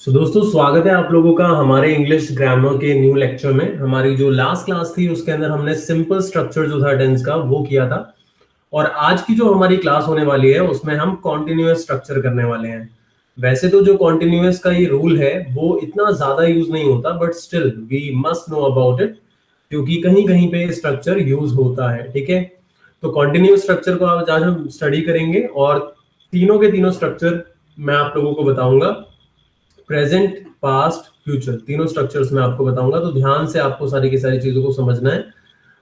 दोस्तों स्वागत है आप लोगों का हमारे इंग्लिश ग्रामर के न्यू लेक्चर में। हमारी जो लास्ट क्लास थी उसके अंदर हमने सिंपल स्ट्रक्चर जो था टेंस का वो किया था, और आज की जो हमारी क्लास होने वाली है उसमें हम कॉन्टिन्यूअस स्ट्रक्चर करने वाले हैं। वैसे तो जो कॉन्टिन्यूअस का ये रूल है वो इतना ज्यादा यूज नहीं होता, but still we must know about it, क्योंकि कहीं कहीं पे स्ट्रक्चर यूज होता है। ठीक है, तो कॉन्टिन्यूअस स्ट्रक्चर को आज हम स्टडी करेंगे, और तीनों के तीनों स्ट्रक्चर मैं आप लोगों को बताऊंगा। प्रेजेंट, पास्ट, फ्यूचर, तीनों स्ट्रक्चर्स मैं आपको बताऊंगा, तो ध्यान से आपको सारी की सारी चीजों को समझना है।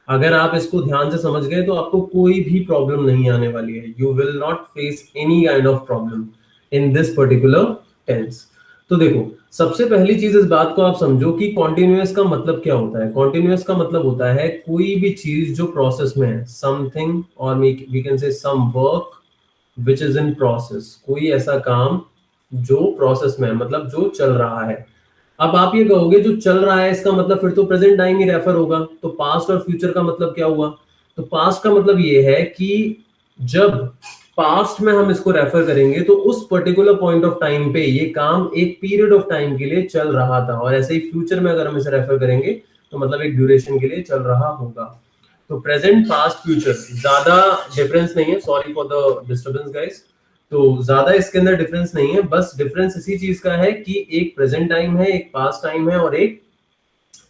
अगर आप इसको ध्यान से समझ गए तो आपको कोई भी प्रॉब्लम नहीं आने वाली है। You will not face any kind of problem in this particular tense. तो देखो, सबसे पहली चीज इस बात को आप समझो कि कॉन्टिन्यूअस का मतलब क्या होता है। कॉन्टिन्यूअस का मतलब होता है कोई भी चीज जो प्रोसेस में है, समथिंग और we can say some work which is in process. कोई ऐसा काम जो प्रोसेस में है, मतलब जो चल रहा है। अब आप ये कहोगे जो चल रहा है इसका मतलब फिर तो प्रेजेंट टाइम ही रेफर होगा, तो पास्ट और फ्यूचर का मतलब क्या हुआ? तो पास्ट का मतलब ये है कि जब पास्ट में हम इसको रेफर करेंगे तो उस पर्टिकुलर पॉइंट ऑफ टाइम पे ये काम एक पीरियड ऑफ टाइम के लिए चल रहा था, और ऐसे ही फ्यूचर में अगर हम इसे रेफर करेंगे तो मतलब एक ड्यूरेशन के लिए चल रहा होगा। तो प्रेजेंट, पास्ट, फ्यूचर, ज्यादा डिफरेंस नहीं है। Sorry for the disturbance guys. तो ज्यादा इसके अंदर डिफरेंस नहीं है, बस डिफरेंस इसी चीज का है कि एक प्रेजेंट टाइम है, एक पास्ट टाइम है और एक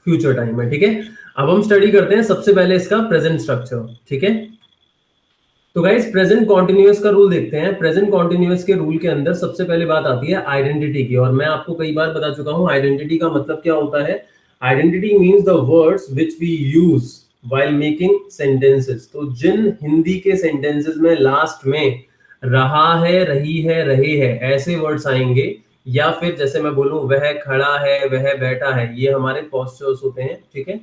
फ्यूचर टाइम है। ठीक है, अब हम स्टडी करते हैं सबसे पहले इसका प्रेजेंट स्ट्रक्चर। ठीक है, तो गाइस प्रेजेंट कॉन्टिन्यूअस का रूल देखते हैं। प्रेजेंट कॉन्टिन्यूअस के रूल के अंदर सबसे पहले बात आती है आइडेंटिटी की, और मैं आपको कई बार बता चुका हूं आइडेंटिटी का मतलब क्या होता है। Identity means the words which we use while making sentences. तो जिन हिंदी के सेंटेंसेस में लास्ट में रहा है, रही है, रहे है ऐसे वर्ड्स आएंगे, या फिर जैसे मैं बोलूं वह खड़ा है, वह बैठा है, ये हमारे पोस्चर्स होते हैं। ठीक है,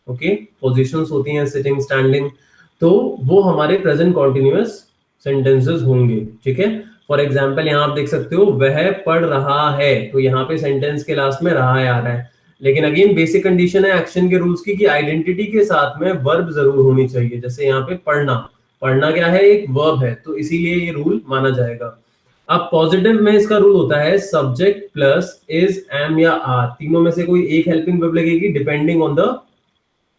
ओके, पोजीशंस होती हैं, सिटिंग, स्टैंडिंग, तो वो हमारे प्रेजेंट कॉन्टिन्यूअस सेंटेंसेस होंगे। ठीक है, फॉर एग्जांपल यहां आप देख सकते हो वह पढ़ रहा है, तो यहाँ पे सेंटेंस के लास्ट में रहा है आ रहा है, लेकिन अगेन बेसिक कंडीशन है एक्शन के रूल्स की कि आइडेंटिटी के साथ में वर्ब जरूर होनी चाहिए। जैसे यहाँ पे पढ़ना, पढ़ना क्या है, एक वर्ब है, तो इसीलिए ये रूल माना जाएगा। अब पॉजिटिव में इसका रूल होता है सब्जेक्ट प्लस इज, एम या आर, तीनों में से कोई एक हेल्पिंग वर्ब लगेगी डिपेंडिंग ऑन द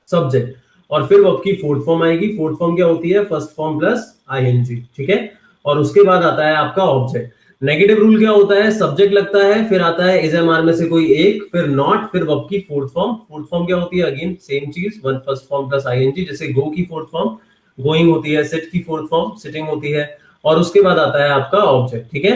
सब्जेक्ट, और फिर वर्ब की फोर्थ फॉर्म आएगी। फोर्थ फॉर्म क्या होती है, फर्स्ट फॉर्म प्लस आईएनजी। ठीक है, और उसके बाद आता है आपका ऑब्जेक्ट। नेगेटिव रूल क्या होता है, सब्जेक्ट लगता है, फिर आता है इज एम आर में से कोई एक, फिर नॉट, फिर वर्ब की फोर्थ फॉर्म। फोर्थ फॉर्म क्या होती है, अगेन सेम चीज, one first form plus I N G. जैसे गो की फोर्थ फॉर्म गोइंग होती है, सिट की फोर्थ फॉर्म सिटिंग होती है, और उसके बाद आता है आपका ऑब्जेक्ट। ठीक है,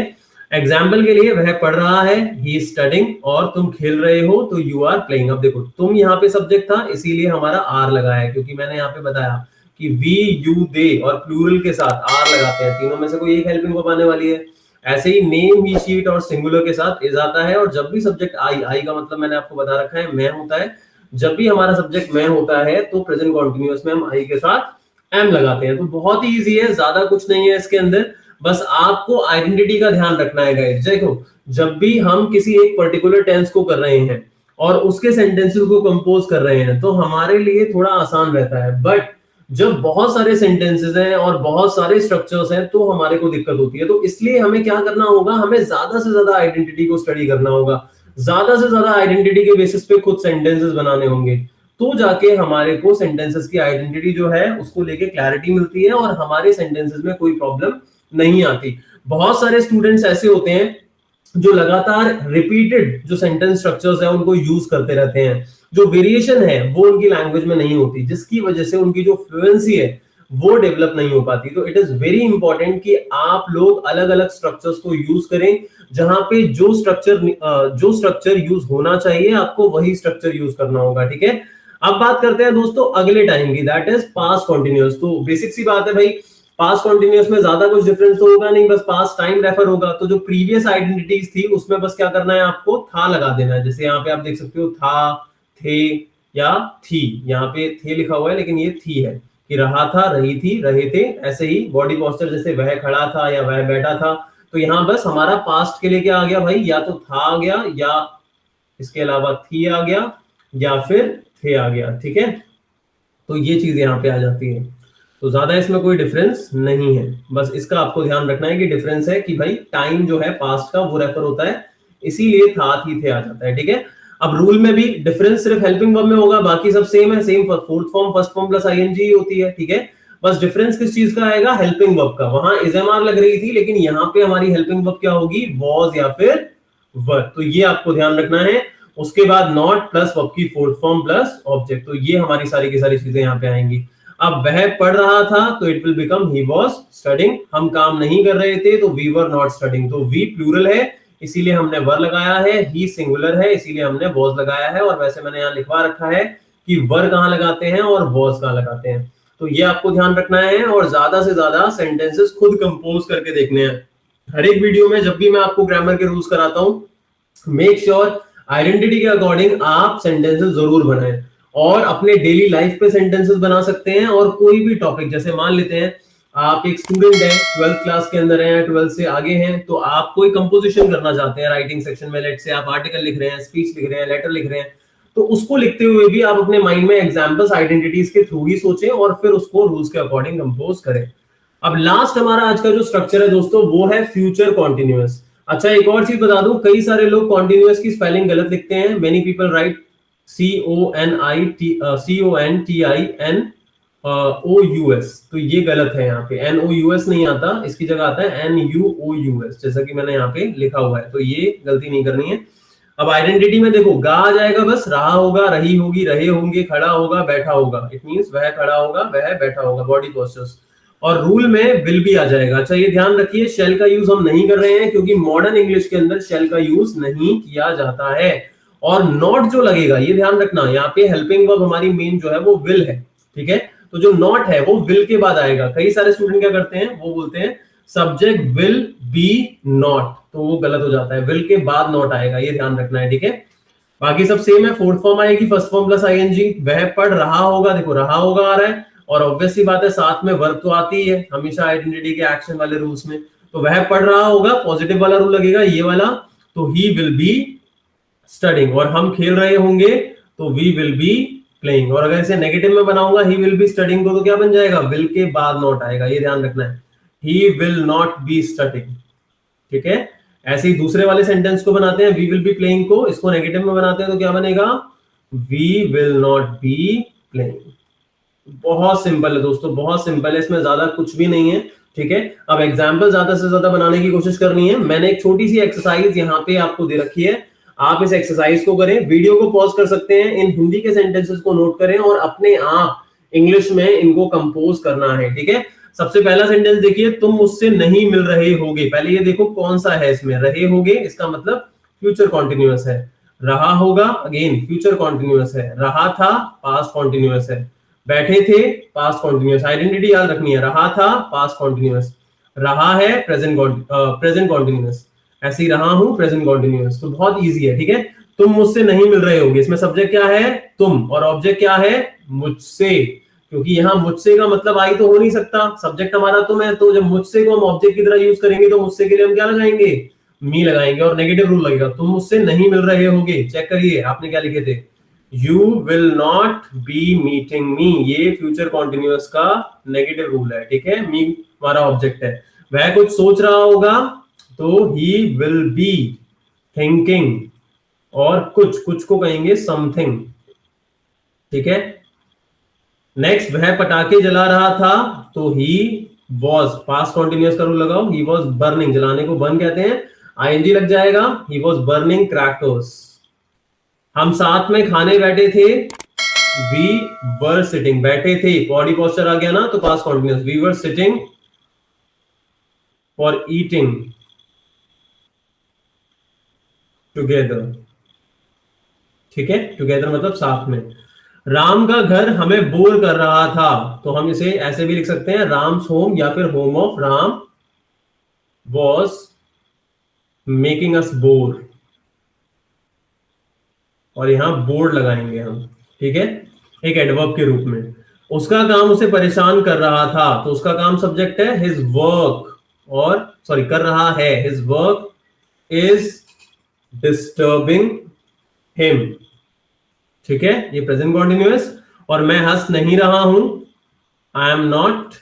एग्जाम्पल के लिए वह पढ़ रहा है, ही इज स्टडिंग, और तुम खेल रहे हो तो यू आर प्लेइंग। अब देखो तुम यहाँ पे सब्जेक्ट था इसीलिए हमारा आर लगा है, क्योंकि मैंने यहाँ पे बताया कि वी, यू, दे और प्लूरल के साथ आर लगाते हैं, तीनों में से कोई एक हेल्पिंग वर्ब आने वाली है। ऐसे ही नेम, ही, शीट और सिंगुलर के साथ इज आता है, और जब भी सब्जेक्ट आई, आई का मतलब मैंने आपको बता रखा है मैं होता है, जब भी हमारा सब्जेक्ट मैं होता है तो प्रेजेंट कॉन्टिन्यूअस में हम आई के साथ एम लगाते हैं। तो बहुत ही इजी है, ज्यादा कुछ नहीं है इसके अंदर, बस आपको आइडेंटिटी का ध्यान रखना है गाइस। देखो, जब भी हम किसी एक पर्टिकुलर टेंस को कर रहे हैं और उसके सेंटेंसेस को कंपोज कर रहे हैं तो हमारे लिए थोड़ा आसान रहता है, बट जब बहुत सारे सेंटेंसेस हैं और बहुत सारे स्ट्रक्चर्स हैं तो हमारे को दिक्कत होती है। तो इसलिए हमें क्या करना होगा, हमें ज्यादा से ज्यादा आइडेंटिटी को स्टडी करना होगा, ज्यादा से ज्यादा आइडेंटिटी के बेसिस पे खुद सेंटेंसेस बनाने होंगे, तो जाके हमारे को सेंटेंसेस की आइडेंटिटी जो है उसको लेके क्लैरिटी मिलती है और हमारे सेंटेंसेस में कोई प्रॉब्लम नहीं आती। बहुत सारे स्टूडेंट्स ऐसे होते हैं जो लगातार रिपीटेड जो सेंटेंस स्ट्रक्चर्स है उनको यूज करते रहते हैं, जो वेरिएशन है वो उनकी लैंग्वेज में नहीं होती, जिसकी वजह से उनकी जो फ्लुएंसी है वो डेवलप नहीं हो पाती। तो इट इज वेरी इंपॉर्टेंट कि आप लोग अलग अलग स्ट्रक्चर्स को यूज करें, जहां पे जो स्ट्रक्चर यूज होना चाहिए आपको वही स्ट्रक्चर यूज करना होगा। ठीक है, अब बात करते हैं दोस्तों अगले टाइम की, दैट इज पास्ट कॉन्टिन्यूअस। तो बेसिक सी बात है भाई, पास्ट कॉन्टिन्यूअस में ज्यादा कुछ डिफरेंस तो होगा नहीं, बस पास्ट टाइम रेफर होगा। तो जो प्रीवियस आइडेंटिटीज थी उसमें बस क्या करना है, आपको था लगा देना है। जैसे यहाँ पे आप देख सकते हो था, थे या थी, यहाँ पे थे लिखा हुआ है लेकिन ये थी है, कि रहा था, रही थी, रहे थे। ऐसे ही बॉडी पोस्चर, जैसे वह खड़ा था या वह बैठा था, तो यहाँ बस हमारा पास्ट के लिए क्या आ गया भाई, या तो था आ गया, या इसके अलावा थी आ गया, या फिर थे आ गया। ठीक है, तो ये चीज यहाँ पे आ जाती है। तो ज्यादा इसमें कोई डिफरेंस नहीं है, बस इसका आपको ध्यान रखना है कि डिफरेंस है कि भाई टाइम जो है पास्ट का वो रेफर होता है इसीलिए था थी थे आ जाता है, ठीक है। अब रूल में भी डिफरेंस सिर्फ हेल्पिंग वर्ब में होगा, बाकी सब सेम है, same fourth form first form plus I N G होती है, ठीक है। बस डिफरेंस किस चीज का आएगा, हेल्पिंग वर्ब का। वहां इजएमआर लग रही थी, लेकिन यहाँ पे हमारी हेल्पिंग वर्ब क्या होगी, वॉज या फिर वर। तो ये आपको ध्यान रखना है। उसके बाद नॉट प्लस वर्ब की फोर्थ फॉर्म प्लस ऑब्जेक्ट, तो ये हमारी सारी की सारी चीजें यहाँ पे आएंगी। अब वह पढ़ रहा था तो it will become he was studying. हम काम नहीं कर रहे थे तो वी वर नॉट स्टडिंग। तो वी प्लूरल है इसीलिए हमने वर लगाया है, ही सिंगुलर है इसीलिए हमने वाज लगाया है। और वैसे मैंने यहाँ लिखवा रखा है कि वर कहाँ लगाते हैं और वाज कहाँ लगाते हैं, तो ये आपको ध्यान रखना है। और ज्यादा से ज्यादा सेंटेंसेस खुद कंपोज करके देखने हैं। हर एक वीडियो में जब भी मैं आपको ग्रामर के रूल्स कराता हूँ, मेक श्योर आइडेंटिटी के अकॉर्डिंग आप सेंटेंसेस जरूर बनाएं। और अपने डेली लाइफ पे सेंटेंसेस बना सकते हैं, और कोई भी टॉपिक, जैसे मान लेते हैं आप एक स्टूडेंट हैं, 12th क्लास के अंदर हैं, 12th से आगे हैं, तो आप कोई कंपोजिशन करना चाहते हैं राइटिंग सेक्शन में, लेट से आप आर्टिकल लिख रहे हैं, स्पीच लिख रहे हैं, लेटर लिख रहे हैं, तो उसको लिखते हुए भी आप अपने माइंड में एग्जांपल्स आइडेंटिटीज के थ्रू ही सोचें और फिर उसको रूल्स के अकॉर्डिंग कंपोज करें। अब लास्ट हमारा आज का जो स्ट्रक्चर है दोस्तों, वो है फ्यूचर कॉन्टिन्यूअस। अच्छा, एक और चीज बता दूं, कई सारे लोग कॉन्टिन्यूअस की स्पेलिंग गलत लिखते हैं। मेनी पीपल राइट CONTINOUS, तो ये गलत है। यहाँ पे NOUS नहीं आता, इसकी जगह आता है NUOUS, जैसा कि मैंने यहाँ पे लिखा हुआ है, तो ये गलती नहीं करनी है। अब आइडेंटिटी में देखो, गा आ जाएगा, बस रहा होगा, रही होगी, रहे होंगे, खड़ा होगा, बैठा होगा। इट मींस वह खड़ा होगा, वह बैठा होगा, बॉडी पोस्चर्स। और रूल में विल भी आ जाएगा। अच्छा, ये ध्यान रखिए, शेल का यूज हम नहीं कर रहे हैं क्योंकि मॉडर्न इंग्लिश के अंदर शेल का यूज नहीं किया जाता है। और नॉट जो लगेगा, ये ध्यान रखना, यहाँ पे हेल्पिंग वर्ब हमारी मेन जो है वो विल है, ठीक है। तो जो नॉट है वो विल के बाद आएगा। कई सारे स्टूडेंट क्या करते हैं, वो बोलते हैं सब्जेक्ट विल बी नॉट, तो वो गलत हो जाता है, विल के बाद नॉट आएगा, ये ध्यान रखना है, ठीक है। बाकी सब सेम है, फोर्थ फॉर्म आएगी फर्स्ट फॉर्म प्लस आईएनजी। वह पढ़ रहा होगा, देखो रहा होगा आ रहा है, और ऑब्वियस सी बात है साथ में वर्ब तो आती है हमेशा आइडेंटिटी के एक्शन वाले रूल्स में। तो वह पढ़ रहा होगा, पॉजिटिव वाला रूल लगेगा ये वाला, तो ही विल बी स्टडिंग। और हम खेल रहे होंगे तो वी विल बी प्लेइंग। और अगर इसे नेगेटिव में बनाऊंगा ही विल बी स्टडिंग को, तो क्या बन जाएगा, विल के बाद नॉट आएगा, ये ध्यान रखना है, he will not be studying, ठीक है। ऐसे ही दूसरे वाले सेंटेंस को बनाते हैं, वी विल बी प्लेइंग को, इसको नेगेटिव में बनाते हैं तो क्या बनेगा, we will not be playing. बहुत सिंपल है दोस्तों, बहुत सिंपल है, इसमें ज्यादा कुछ भी नहीं है, ठीक है। अब एग्जाम्पल ज्यादा से ज्यादा बनाने की कोशिश करनी है। मैंने एक छोटी सी एक्सरसाइज यहाँ पे आपको दे रखी है, आप इस एक्सरसाइज को करें, वीडियो को पॉज कर सकते हैं, इन हिंदी के सेंटेंसेस को नोट करें और अपने आप इंग्लिश में इनको कंपोज करना है, ठीक है। सबसे पहला सेंटेंस देखिए, तुम मुझसे नहीं मिल रहे होगे। पहले ये देखो कौन सा है इसमें, रहे होगे, इसका मतलब फ्यूचर कॉन्टिन्यूअस है। रहा होगा, अगेन फ्यूचर कॉन्टिन्यूअस है। रहा था, पास्ट कॉन्टिन्यूअस है। बैठे थे, पास्ट कॉन्टिन्यूअस। आइडेंटिटी याद रखनी है, रहा था पास्ट कॉन्टिन्यूअस, रहा है प्रेजेंट कॉन्टिन्यूअस, ऐसे ही रहा हूं प्रेजेंट कॉन्टिन्यूअस। तो बहुत इजी है, ठीक है। तुम मुझसे नहीं मिल रहे होगे, इसमें सब्जेक्ट क्या है, तुम, और ऑब्जेक्ट क्या है, मुझसे। क्योंकि यहाँ मुझसे का मतलब आई तो हो नहीं सकता, सब्जेक्ट हमारा तुम है, तो जब मुझसे को हम ऑब्जेक्ट की तरह यूज करेंगे तो मुझसे के लिए हम क्या लगाएंगे, मी लगाएंगे, और नेगेटिव रूल लगेगा, तुम मुझसे नहीं मिल रहे होगे। चेक करिए आपने क्या लिखे थे, you will not be meeting me, ये फ्यूचर कॉन्टिन्यूअस का नेगेटिव रूल है, ठीक है। मी हमारा ऑब्जेक्ट है, वह कुछ सोच रहा होगा तो ही विल बी थिंकिंग, और कुछ कुछ को कहेंगे समथिंग, ठीक है। नेक्स्ट, वह पटाखे जला रहा था तो ही वॉज, पास्ट कॉन्टिन्यूअस का रूल लगाओ, ही वॉज बर्निंग, जलाने को बर्न कहते हैं, आईएनजी लग जाएगा, ही वॉज बर्निंग क्रैकर्स। हम साथ में खाने बैठे थे, वी वर सिटिंग, बैठे थे, बॉडी पोस्चर आ गया ना, तो past continuous, we were sitting for eating together, ठीक है। टुगेदर मतलब साथ में। राम का घर हमें बोर कर रहा था, तो हम इसे ऐसे भी लिख सकते हैं, राम्स होम, या फिर home of Ram was making us bore, और यहां बोर्ड लगाएंगे हम, ठीक है, एक एडवर्ब के रूप में। उसका काम उसे परेशान कर रहा था, तो उसका काम सब्जेक्ट है, हिज वर्क, और सॉरी कर रहा है, his work is disturbing him, ठीक है, ये प्रेजेंट कॉन्टिन्यूअस। और मैं हंस नहीं रहा हूं, I am not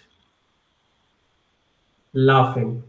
laughing,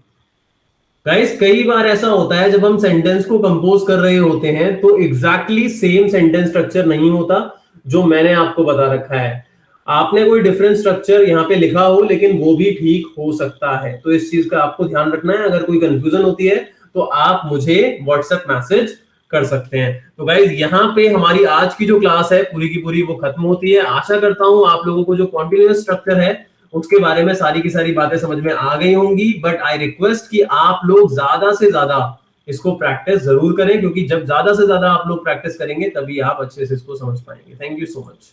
guys कई बार ऐसा होता है जब हम सेंटेंस को कंपोज कर रहे होते हैं तो एग्जैक्टली सेम सेंटेंस स्ट्रक्चर नहीं होता जो मैंने आपको बता रखा है। आपने कोई डिफरेंट स्ट्रक्चर यहाँ पे लिखा हो लेकिन वो भी ठीक हो सकता है, तो इस चीज का आपको ध्यान रखना है। अगर कोई कंफ्यूजन होती है तो आप मुझे व्हाट्सएप मैसेज कर सकते हैं। तो गाइज यहाँ पे हमारी आज की जो क्लास है पूरी की पूरी वो खत्म होती है। आशा करता हूं आप लोगों को जो कॉन्टिन्यूअस स्ट्रक्चर है उसके बारे में सारी की सारी बातें समझ में आ गई होंगी, बट आई रिक्वेस्ट कि आप लोग ज्यादा से ज्यादा इसको प्रैक्टिस जरूर करें, क्योंकि जब ज्यादा से ज्यादा आप लोग प्रैक्टिस करेंगे तभी आप अच्छे से इसको समझ पाएंगे। Thank you so much.